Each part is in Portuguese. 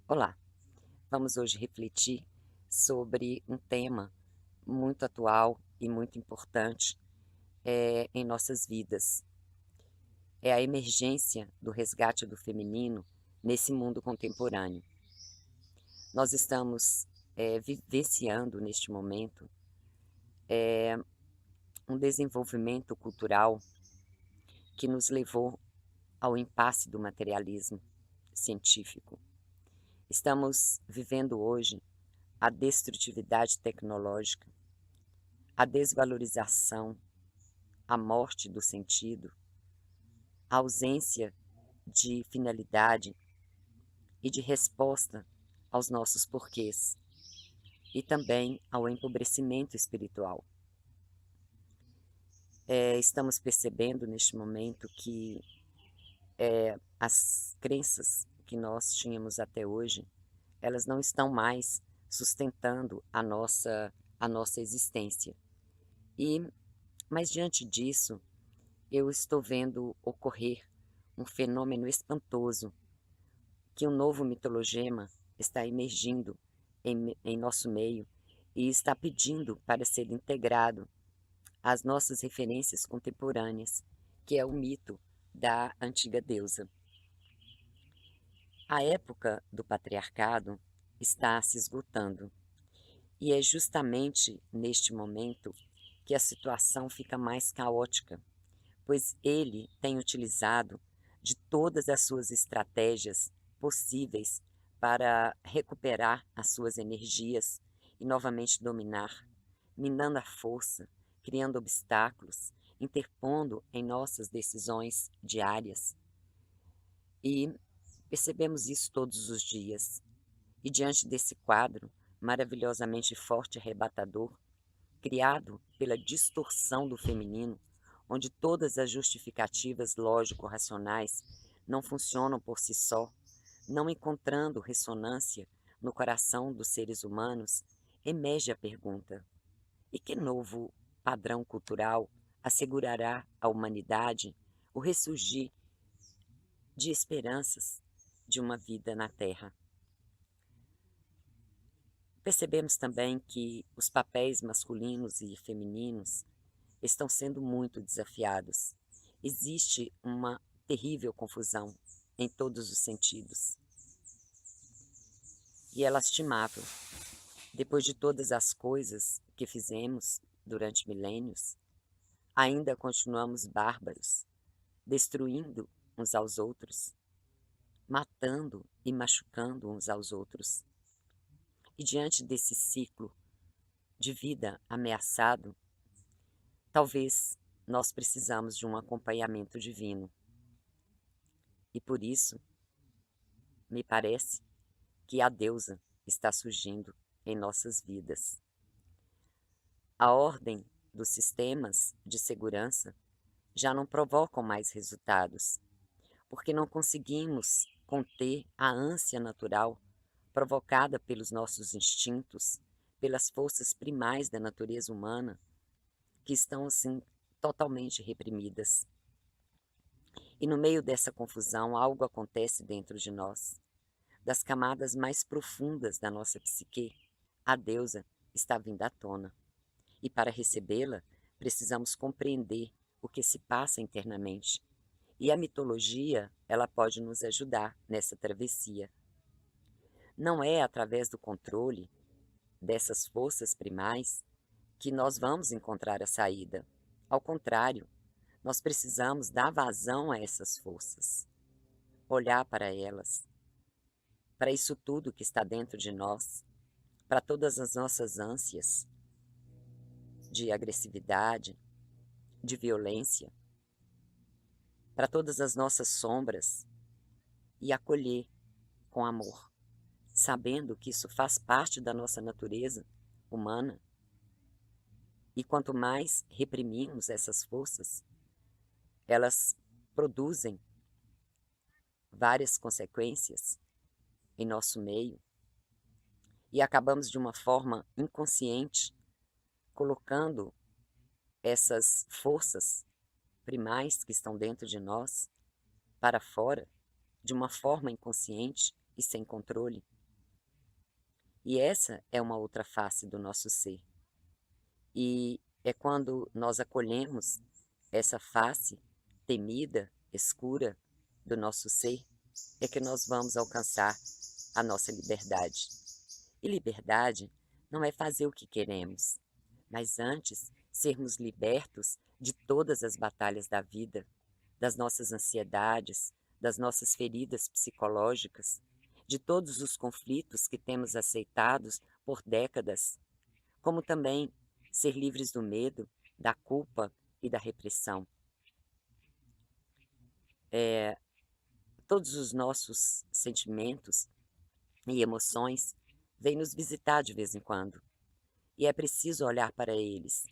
Olá, vamos hoje refletir sobre um tema muito atual e muito importante em nossas vidas. É a emergência do resgate do feminino nesse mundo contemporâneo. Nós estamos vivenciando neste momento um desenvolvimento cultural que nos levou ao impasse do materialismo científico. Estamos vivendo hoje a destrutividade tecnológica, a desvalorização, a morte do sentido, a ausência de finalidade e de resposta aos nossos porquês, e também ao empobrecimento espiritual. Estamos percebendo neste momento que as crenças que nós tínhamos até hoje, elas não estão mais sustentando a nossa existência. E, mas diante disso, eu estou vendo ocorrer um fenômeno espantoso, que um novo mitologema está emergindo em nosso meio e está pedindo para ser integrado às nossas referências contemporâneas, que é o mito da antiga deusa. A época do patriarcado está se esgotando, e é justamente neste momento que a situação fica mais caótica, pois ele tem utilizado de todas as suas estratégias possíveis para recuperar as suas energias e novamente dominar, minando a força, criando obstáculos, interpondo em nossas decisões diárias. E percebemos isso todos os dias. E diante desse quadro maravilhosamente forte e arrebatador, criado pela distorção do feminino, onde todas as justificativas lógico-racionais não funcionam por si só, não encontrando ressonância no coração dos seres humanos, emerge a pergunta: e que novo padrão cultural assegurará à humanidade o ressurgir de esperanças de uma vida na Terra? Percebemos também que os papéis masculinos e femininos estão sendo muito desafiados. Existe uma terrível confusão em todos os sentidos. E é lastimável. Depois de todas as coisas que fizemos durante milênios, ainda continuamos bárbaros, destruindo uns aos outros, matando e machucando uns aos outros. E diante desse ciclo de vida ameaçado, talvez nós precisamos de um acompanhamento divino. E por isso, me parece que a deusa está surgindo em nossas vidas. A ordem dos sistemas de segurança já não provocam mais resultados, porque não conseguimos conter a ânsia natural provocada pelos nossos instintos, pelas forças primais da natureza humana, que estão assim totalmente reprimidas. E no meio dessa confusão, algo acontece dentro de nós. Das camadas mais profundas da nossa psique, a deusa está vindo à tona. E para recebê-la, precisamos compreender o que se passa internamente. E a mitologia, ela pode nos ajudar nessa travessia. Não é através do controle dessas forças primais que nós vamos encontrar a saída. Ao contrário, nós precisamos dar vazão a essas forças, olhar para elas, para isso tudo que está dentro de nós, para todas as nossas ânsias de agressividade, de violência, para todas as nossas sombras e acolher com amor, sabendo que isso faz parte da nossa natureza humana. E quanto mais reprimimos essas forças, elas produzem várias consequências em nosso meio e acabamos de uma forma inconsciente colocando essas forças primais que estão dentro de nós para fora de uma forma inconsciente e sem controle. E essa é uma outra face do nosso ser. E é quando nós acolhemos essa face temida, escura do nosso ser, é que nós vamos alcançar a nossa liberdade. E liberdade não é fazer o que queremos, mas antes sermos libertos de todas as batalhas da vida, das nossas ansiedades, das nossas feridas psicológicas, de todos os conflitos que temos aceitados por décadas, como também ser livres do medo, da culpa e da repressão. Todos os nossos sentimentos e emoções vêm nos visitar de vez em quando, e é preciso olhar para eles,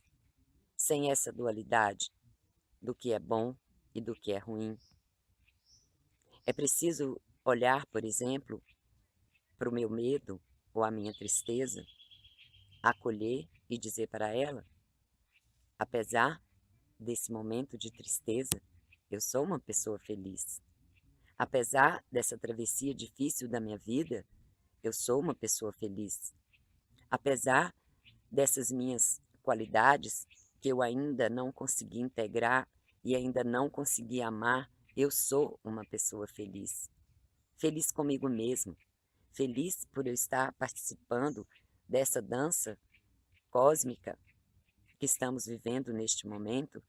sem essa dualidade do que é bom e do que é ruim. É preciso olhar, por exemplo, para o meu medo ou a minha tristeza, acolher e dizer para ela: apesar desse momento de tristeza, eu sou uma pessoa feliz. Apesar dessa travessia difícil da minha vida, eu sou uma pessoa feliz. Apesar dessas minhas qualidades que eu ainda não consegui integrar e ainda não consegui amar, eu sou uma pessoa feliz. Feliz comigo mesmo, feliz por eu estar participando dessa dança cósmica que estamos vivendo neste momento,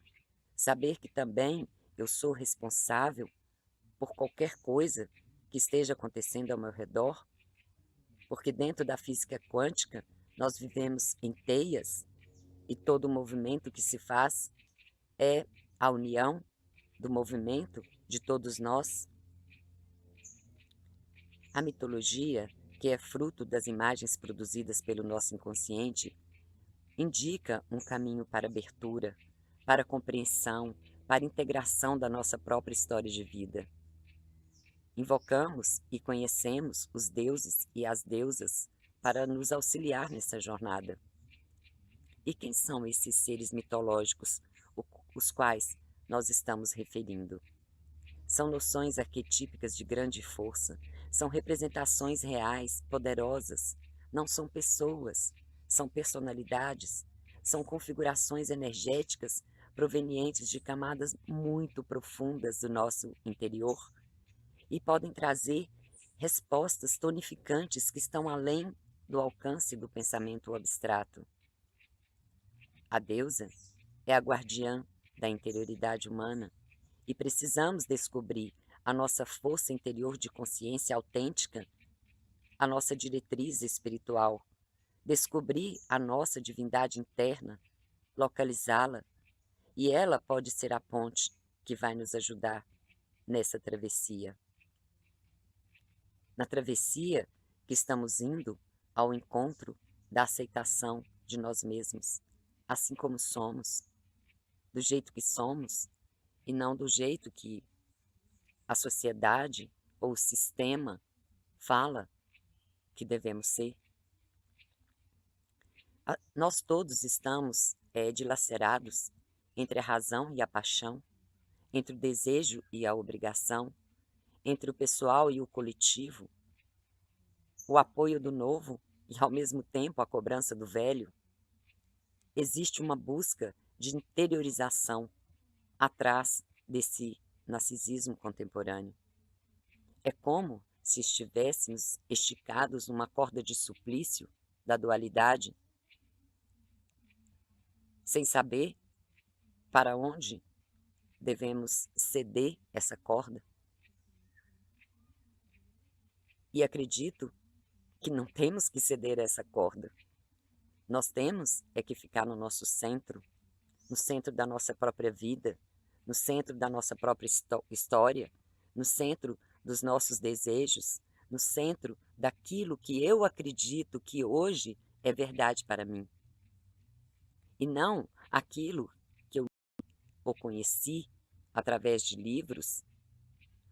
saber que também eu sou responsável por qualquer coisa que esteja acontecendo ao meu redor, porque dentro da física quântica nós vivemos em teias e todo movimento que se faz é a união do movimento de todos nós. A mitologia, que é fruto das imagens produzidas pelo nosso inconsciente, indica um caminho para abertura, para compreensão, para integração da nossa própria história de vida. Invocamos e conhecemos os deuses e as deusas para nos auxiliar nessa jornada. E quem são esses seres mitológicos, os quais nós estamos referindo? São noções arquetípicas de grande força, são representações reais, poderosas, não são pessoas, são personalidades, são configurações energéticas provenientes de camadas muito profundas do nosso interior e podem trazer respostas tonificantes que estão além do alcance do pensamento abstrato. A deusa é a guardiã da interioridade humana e precisamos descobrir a nossa força interior de consciência autêntica, a nossa diretriz espiritual, descobrir a nossa divindade interna, localizá-la, e ela pode ser a ponte que vai nos ajudar nessa travessia. Na travessia que estamos indo ao encontro da aceitação de nós mesmos, assim como somos, do jeito que somos, e não do jeito que a sociedade ou o sistema fala que devemos ser. Nós todos estamos dilacerados entre a razão e a paixão, entre o desejo e a obrigação, entre o pessoal e o coletivo, o apoio do novo e, ao mesmo tempo, a cobrança do velho. Existe uma busca de interiorização atrás desse narcisismo contemporâneo. É como se estivéssemos esticados numa corda de suplício da dualidade, sem saber para onde devemos ceder essa corda. E acredito que não temos que ceder essa corda. Nós temos é que ficar no nosso centro, no centro da nossa própria vida, no centro da nossa própria história, no centro dos nossos desejos, no centro daquilo que eu acredito que hoje é verdade para mim. E não aquilo que eu ou conheci através de livros,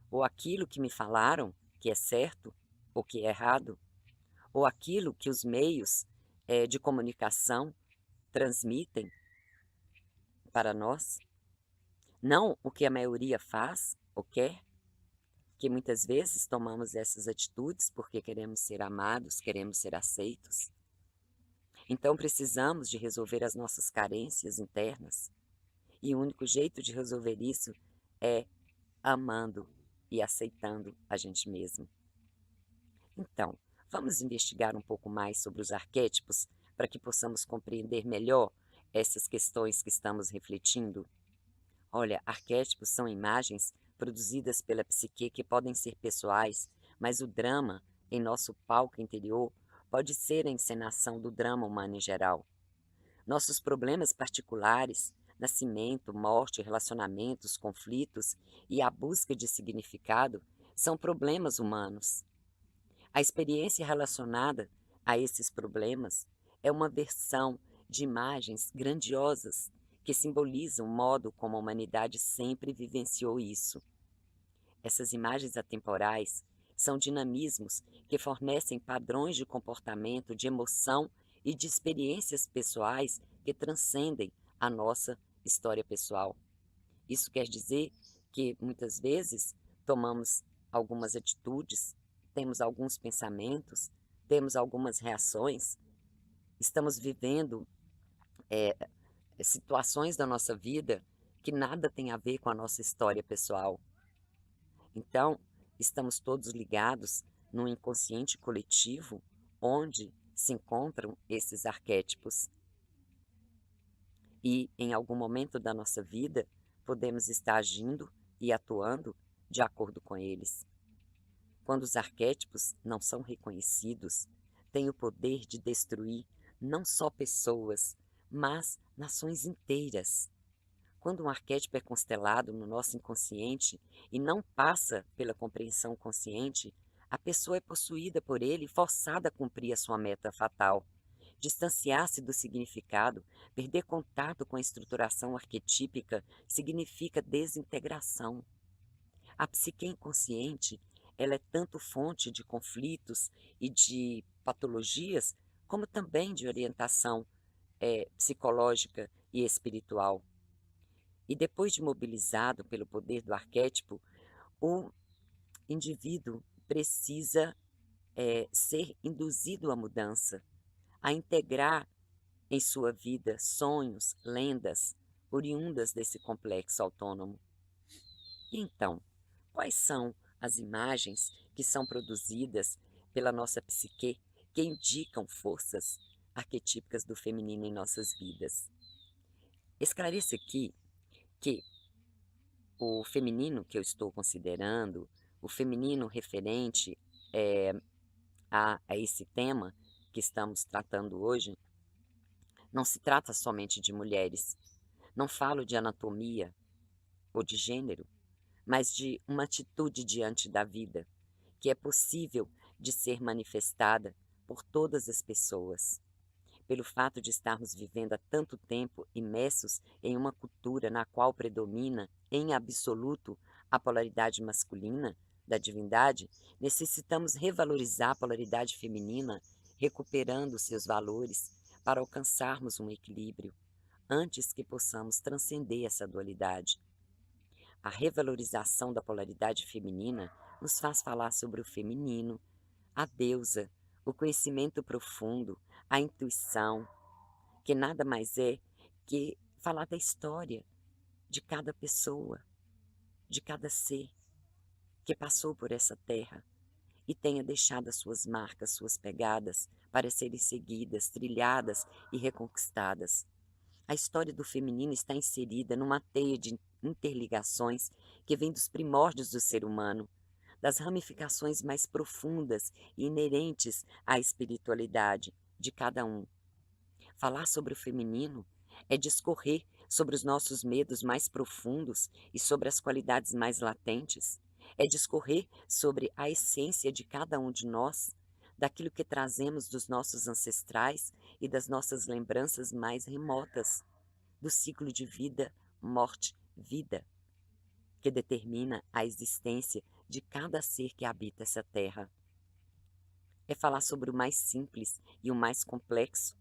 ou aquilo que me falaram que é certo ou que é errado, ou aquilo que os meios de comunicação transmitem para nós. Não o que a maioria faz ou quer, que muitas vezes tomamos essas atitudes porque queremos ser amados, queremos ser aceitos. Então precisamos de resolver as nossas carências internas, e o único jeito de resolver isso é amando e aceitando a gente mesmo. Então, vamos investigar um pouco mais sobre os arquétipos para que possamos compreender melhor essas questões que estamos refletindo? Olha, arquétipos são imagens produzidas pela psique que podem ser pessoais, mas o drama em nosso palco interior pode ser a encenação do drama humano em geral. Nossos problemas particulares, nascimento, morte, relacionamentos, conflitos e a busca de significado são problemas humanos. A experiência relacionada a esses problemas é uma versão de imagens grandiosas que simbolizam o modo como a humanidade sempre vivenciou isso. Essas imagens atemporais são dinamismos que fornecem padrões de comportamento, de emoção e de experiências pessoais que transcendem a nossa história pessoal. Isso quer dizer que, muitas vezes, tomamos algumas atitudes, temos alguns pensamentos, temos algumas reações, estamos vivendo situações da nossa vida que nada tem a ver com a nossa história pessoal. Então, estamos todos ligados num inconsciente coletivo onde se encontram esses arquétipos. E, em algum momento da nossa vida, podemos estar agindo e atuando de acordo com eles. Quando os arquétipos não são reconhecidos, têm o poder de destruir não só pessoas, mas nações inteiras. Quando um arquétipo é constelado no nosso inconsciente e não passa pela compreensão consciente, a pessoa é possuída por ele e forçada a cumprir a sua meta fatal. Distanciar-se do significado, perder contato com a estruturação arquetípica, significa desintegração. A psique inconsciente, ela é tanto fonte de conflitos e de patologias, como também de orientação psicológica e espiritual. E depois de mobilizado pelo poder do arquétipo, o indivíduo precisa ser induzido à mudança, a integrar em sua vida sonhos, lendas, oriundas desse complexo autônomo. E então, quais são as imagens que são produzidas pela nossa psique que indicam forças arquetípicas do feminino em nossas vidas? Esclareça aqui que o feminino que eu estou considerando, o feminino referente a esse tema que estamos tratando hoje, não se trata somente de mulheres. Não falo de anatomia ou de gênero, mas de uma atitude diante da vida, que é possível de ser manifestada por todas as pessoas. Pelo fato de estarmos vivendo há tanto tempo imersos em uma cultura na qual predomina, em absoluto, a polaridade masculina da divindade, necessitamos revalorizar a polaridade feminina, recuperando seus valores para alcançarmos um equilíbrio, antes que possamos transcender essa dualidade. A revalorização da polaridade feminina nos faz falar sobre o feminino, a deusa, o conhecimento profundo, a intuição, que nada mais é que falar da história de cada pessoa, de cada ser que passou por essa terra e tenha deixado as suas marcas, suas pegadas, para serem seguidas, trilhadas e reconquistadas. A história do feminino está inserida numa teia de interligações que vem dos primórdios do ser humano, das ramificações mais profundas e inerentes à espiritualidade de cada um. Falar sobre o feminino é discorrer sobre os nossos medos mais profundos e sobre as qualidades mais latentes. É discorrer sobre a essência de cada um de nós, daquilo que trazemos dos nossos ancestrais e das nossas lembranças mais remotas, do ciclo de vida, morte, vida, que determina a existência de cada ser que habita essa terra. É falar sobre o mais simples e o mais complexo.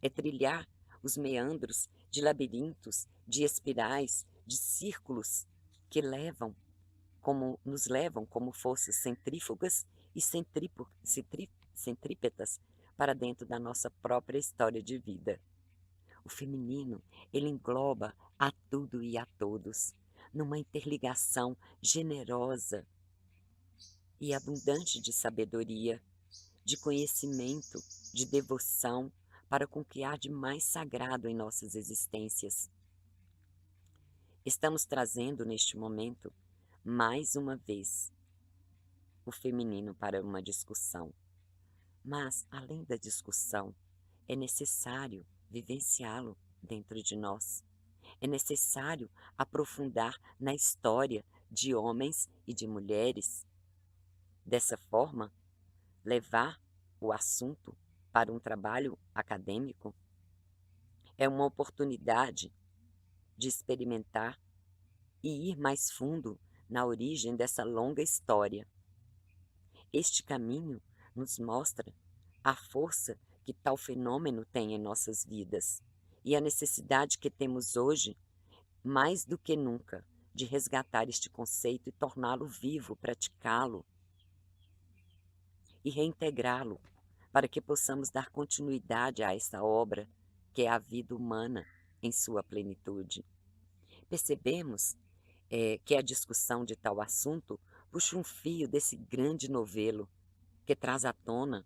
É trilhar os meandros de labirintos, de espirais, de círculos que levam como nos levam como forças centrífugas e centrípetas para dentro da nossa própria história de vida. O feminino, ele engloba a tudo e a todos, numa interligação generosa e abundante de sabedoria, de conhecimento, de devoção, para com o que há de mais sagrado em nossas existências. Estamos trazendo neste momento, mais uma vez, o feminino para uma discussão. Mas, além da discussão, é necessário vivenciá-lo dentro de nós. É necessário aprofundar na história de homens e de mulheres. Dessa forma, levar o assunto para um trabalho acadêmico é uma oportunidade de experimentar e ir mais fundo na origem dessa longa história. Este caminho nos mostra a força que tal fenômeno tem em nossas vidas e a necessidade que temos hoje, mais do que nunca, de resgatar este conceito e torná-lo vivo, praticá-lo e reintegrá-lo para que possamos dar continuidade a esta obra que é a vida humana em sua plenitude. Percebemos que a discussão de tal assunto puxa um fio desse grande novelo que traz à tona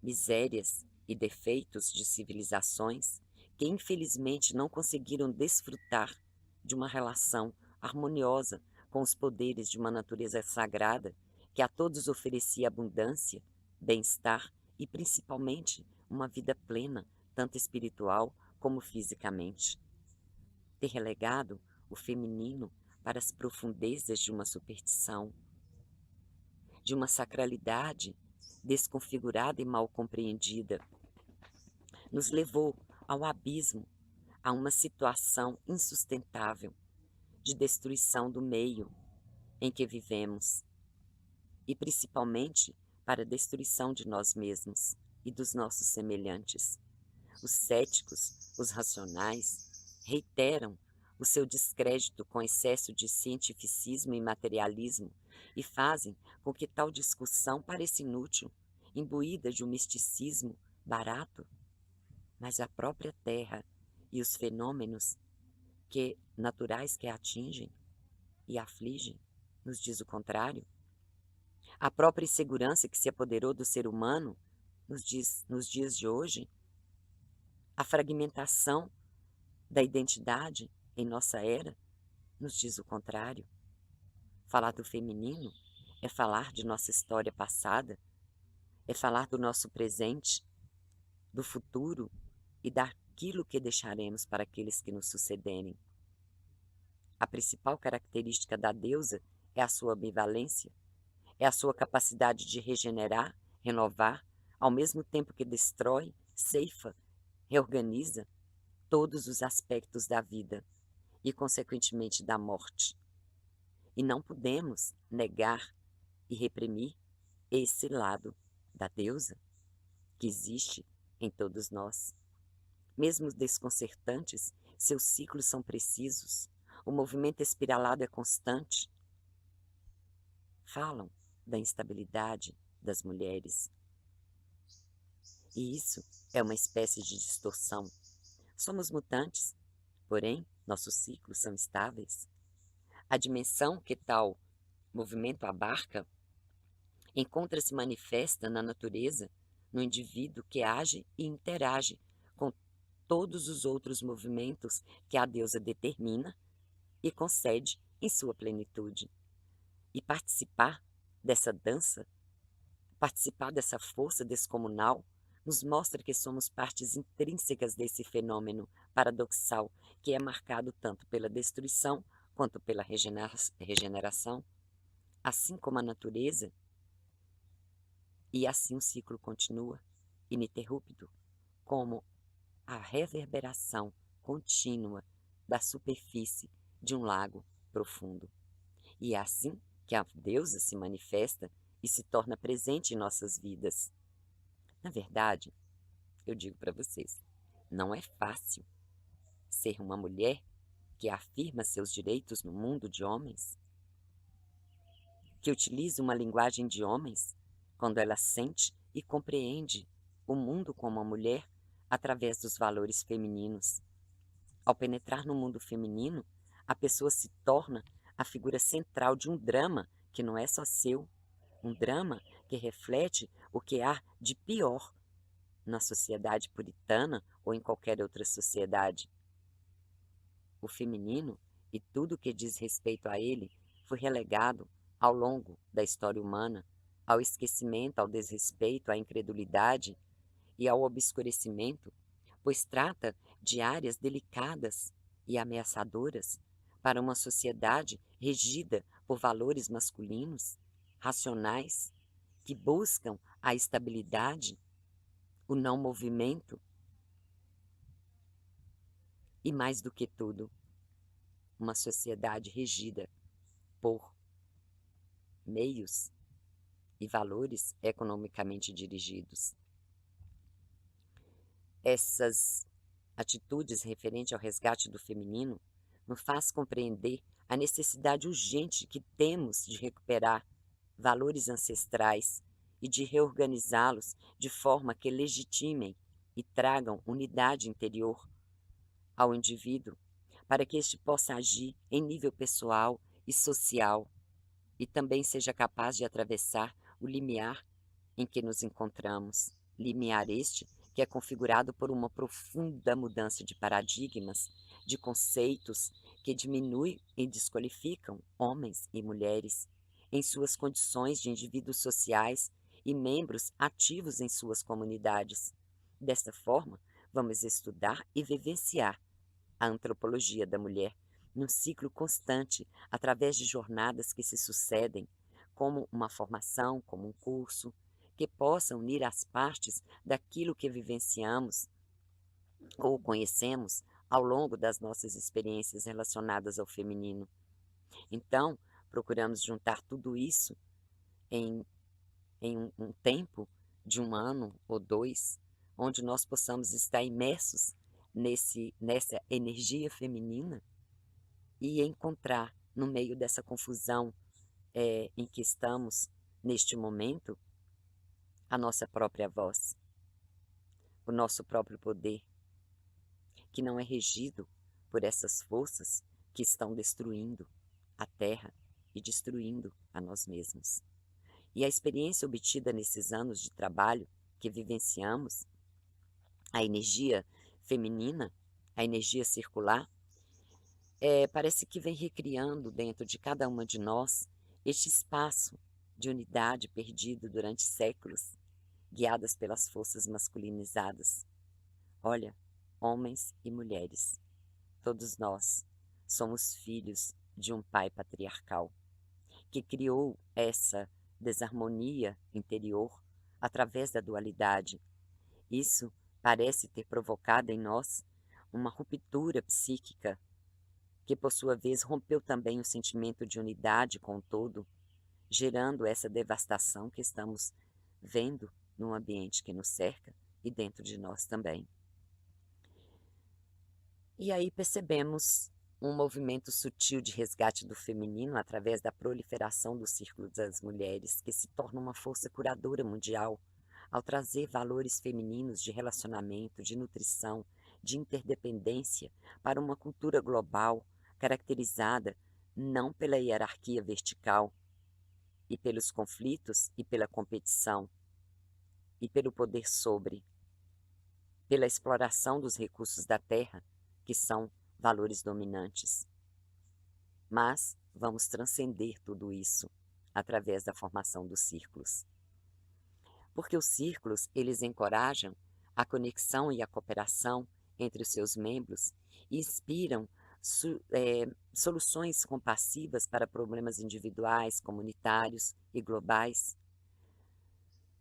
misérias e defeitos de civilizações que infelizmente não conseguiram desfrutar de uma relação harmoniosa com os poderes de uma natureza sagrada que a todos oferecia abundância, bem-estar e principalmente uma vida plena, tanto espiritual como fisicamente. Ter relegado o feminino para as profundezas de uma superstição, de uma sacralidade desconfigurada e mal compreendida, nos levou ao abismo, a uma situação insustentável de destruição do meio em que vivemos e principalmente para a destruição de nós mesmos e dos nossos semelhantes. Os céticos, os racionais, reiteram o seu descrédito com excesso de cientificismo e materialismo e fazem com que tal discussão pareça inútil, imbuída de um misticismo barato. Mas a própria Terra e os fenômenos naturais que a atingem e afligem nos diz o contrário. A própria insegurança que se apoderou do ser humano nos dias de hoje, a fragmentação da identidade em nossa era nos diz o contrário. Falar do feminino é falar de nossa história passada, é falar do nosso presente, do futuro e daquilo que deixaremos para aqueles que nos sucederem. A principal característica da deusa é a sua ambivalência, é a sua capacidade de regenerar, renovar, ao mesmo tempo que destrói, ceifa, reorganiza todos os aspectos da vida e, consequentemente, da morte. E não podemos negar e reprimir esse lado da deusa que existe em todos nós. Mesmo desconcertantes, seus ciclos são precisos, o movimento espiralado é constante. Falam da instabilidade das mulheres. E isso é uma espécie de distorção. Somos mutantes, porém, nossos ciclos são estáveis. A dimensão que tal movimento abarca encontra-se manifesta na natureza, no indivíduo que age e interage com todos os outros movimentos que a deusa determina e concede em sua plenitude. E participar dessa dança, participar dessa força descomunal, nos mostra que somos partes intrínsecas desse fenômeno paradoxal que é marcado tanto pela destruição quanto pela regeneração, assim como a natureza, e assim o ciclo continua, ininterrupto, como a reverberação contínua da superfície de um lago profundo. E é assim que a deusa se manifesta e se torna presente em nossas vidas. Na verdade, eu digo para vocês, não é fácil ser uma mulher que afirma seus direitos no mundo de homens. que utiliza uma linguagem de homens, quando ela sente e compreende o mundo como uma mulher através dos valores femininos. Ao penetrar no mundo feminino, a pessoa se torna a figura central de um drama que não é só seu, um drama que reflete o que há de pior na sociedade puritana ou em qualquer outra sociedade. O feminino e tudo que diz respeito a ele foi relegado ao longo da história humana ao esquecimento, ao desrespeito, à incredulidade e ao obscurecimento, pois trata de áreas delicadas e ameaçadoras para uma sociedade regida por valores masculinos, racionais, que buscam a estabilidade, o não movimento e, mais do que tudo, uma sociedade regida por meios e valores economicamente dirigidos. Essas atitudes referentes ao resgate do feminino nos faz compreender a necessidade urgente que temos de recuperar valores ancestrais e de reorganizá-los de forma que legitimem e tragam unidade interior ao indivíduo, para que este possa agir em nível pessoal e social e também seja capaz de atravessar o limiar em que nos encontramos, limiar este que é configurado por uma profunda mudança de paradigmas, de conceitos que diminuem e desqualificam homens e mulheres em suas condições de indivíduos sociais e membros ativos em suas comunidades. Desta forma, vamos estudar e vivenciar a antropologia da mulher num ciclo constante, através de jornadas que se sucedem, como uma formação, como um curso, que possa unir as partes daquilo que vivenciamos ou conhecemos ao longo das nossas experiências relacionadas ao feminino. Então, procuramos juntar tudo isso em, em um tempo de 1 ano ou 2, onde nós possamos estar imersos nessa energia feminina e encontrar, no meio dessa confusão em que estamos neste momento, a nossa própria voz, o nosso próprio poder, que não é regido por essas forças que estão destruindo a Terra e destruindo a nós mesmos. E a experiência obtida nesses anos de trabalho que vivenciamos, a energia feminina, a energia circular, parece que vem recriando dentro de cada uma de nós este espaço de unidade perdido durante séculos, guiadas pelas forças masculinizadas. Olha, homens e mulheres, todos nós somos filhos de um pai patriarcal, que criou essa desarmonia interior através da dualidade. Isso parece ter provocado em nós uma ruptura psíquica, que por sua vez rompeu também o sentimento de unidade com o todo, gerando essa devastação que estamos vendo no ambiente que nos cerca e dentro de nós também. E aí percebemos um movimento sutil de resgate do feminino através da proliferação do Círculo das Mulheres, que se torna uma força curadora mundial, ao trazer valores femininos de relacionamento, de nutrição, de interdependência para uma cultura global caracterizada não pela hierarquia vertical e pelos conflitos e pela competição e pelo poder sobre, pela exploração dos recursos da terra, que são valores dominantes. Mas vamos transcender tudo isso através da formação dos círculos. Porque os círculos, eles encorajam a conexão e a cooperação entre os seus membros e inspiram soluções compassivas para problemas individuais, comunitários e globais.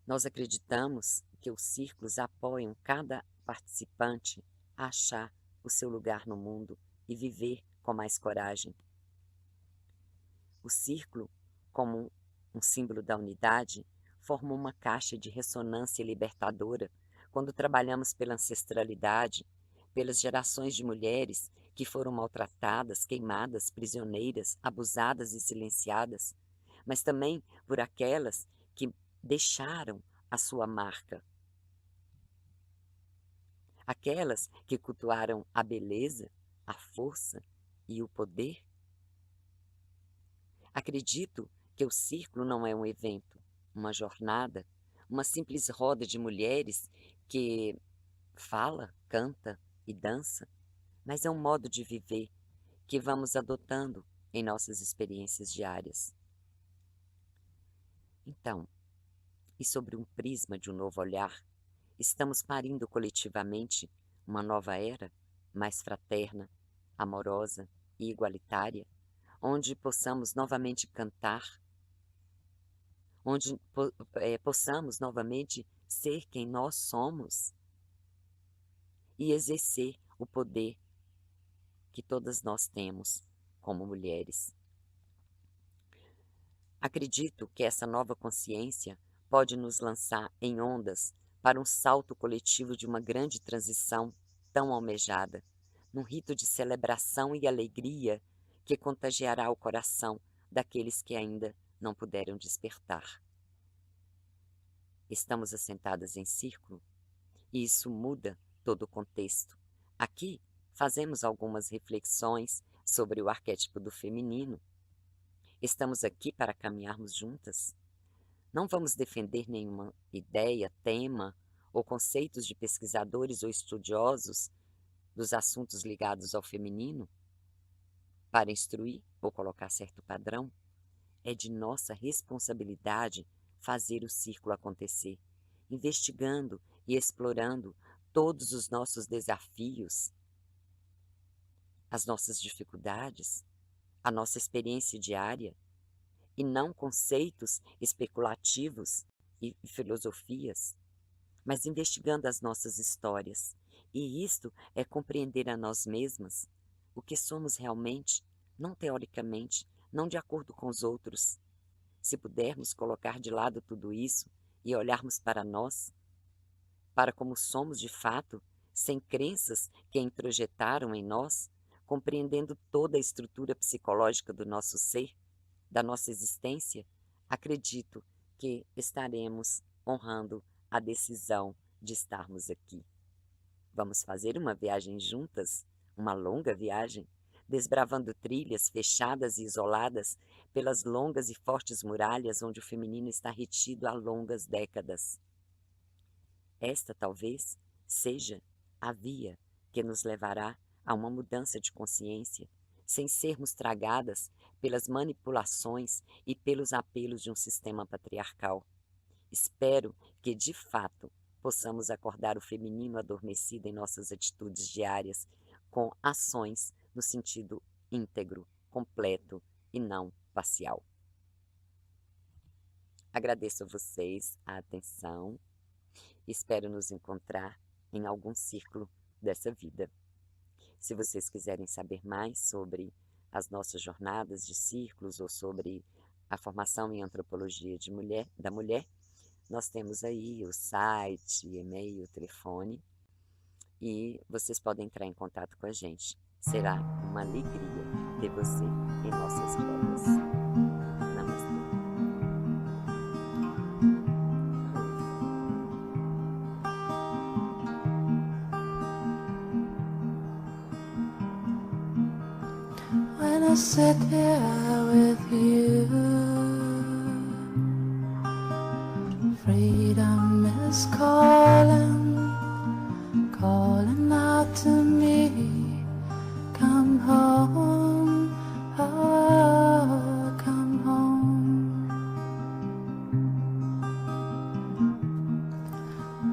Nós acreditamos que os círculos apoiam cada participante a achar o seu lugar no mundo e viver com mais coragem. O círculo, como um símbolo da unidade, forma uma caixa de ressonância libertadora quando trabalhamos pela ancestralidade, pelas gerações de mulheres que foram maltratadas, queimadas, prisioneiras, abusadas e silenciadas, mas também por aquelas que deixaram a sua marca, aquelas que cultuaram a beleza, a força e o poder. Acredito que o círculo não é um evento, uma jornada, uma simples roda de mulheres que fala, canta e dança, mas é um modo de viver que vamos adotando em nossas experiências diárias. Então, e sobre um prisma de um novo olhar, estamos parindo coletivamente uma nova era, mais fraterna, amorosa e igualitária, onde possamos novamente cantar, onde possamos novamente ser quem nós somos e exercer o poder que todas nós temos como mulheres. Acredito que essa nova consciência pode nos lançar em ondas para um salto coletivo de uma grande transição tão almejada, num rito de celebração e alegria que contagiará o coração daqueles que ainda não puderam despertar. Estamos assentadas em círculo e isso muda todo o contexto. Aqui fazemos algumas reflexões sobre o arquétipo do feminino. Estamos aqui para caminharmos juntas. Não vamos defender nenhuma ideia, tema ou conceitos de pesquisadores ou estudiosos dos assuntos ligados ao feminino para instruir ou colocar certo padrão. É de nossa responsabilidade fazer o círculo acontecer, investigando e explorando todos os nossos desafios, as nossas dificuldades, a nossa experiência diária, e não conceitos especulativos e filosofias, mas investigando as nossas histórias. E isto é compreender a nós mesmas, o que somos realmente, não teoricamente, não de acordo com os outros. Se pudermos colocar de lado tudo isso e olharmos para nós, para como somos de fato, sem crenças que introjetaram em nós, compreendendo toda a estrutura psicológica do nosso ser, da nossa existência, acredito que estaremos honrando a decisão de estarmos aqui. Vamos fazer uma viagem juntas, uma longa viagem, desbravando trilhas fechadas e isoladas pelas longas e fortes muralhas onde o feminino está retido há longas décadas. Esta talvez seja a via que nos levará a uma mudança de consciência, sem sermos tragadas pelas manipulações e pelos apelos de um sistema patriarcal. Espero que, de fato, possamos acordar o feminino adormecido em nossas atitudes diárias, com ações no sentido íntegro, completo e não parcial. Agradeço a vocês a atenção. Espero nos encontrar em algum círculo dessa vida. Se vocês quiserem saber mais sobre as nossas jornadas de círculos ou sobre a formação em antropologia da mulher, nós temos aí o site, e-mail, telefone, e vocês podem entrar em contato com a gente. Será uma alegria ter você em nossas rodas. Namastê. When I sit here with you, freedom is calling, calling out to me. Come home, oh, come home.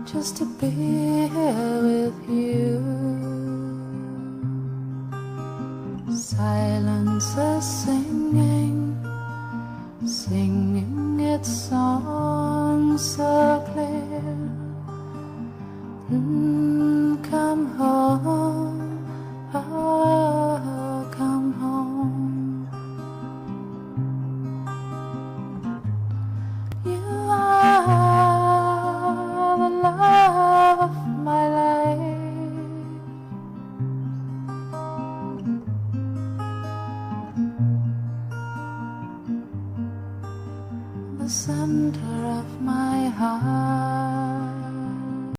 Just to be here with you. Silence is singing, singing its song so clear. Come home, oh, come home. You are the love of my life. center of my heart.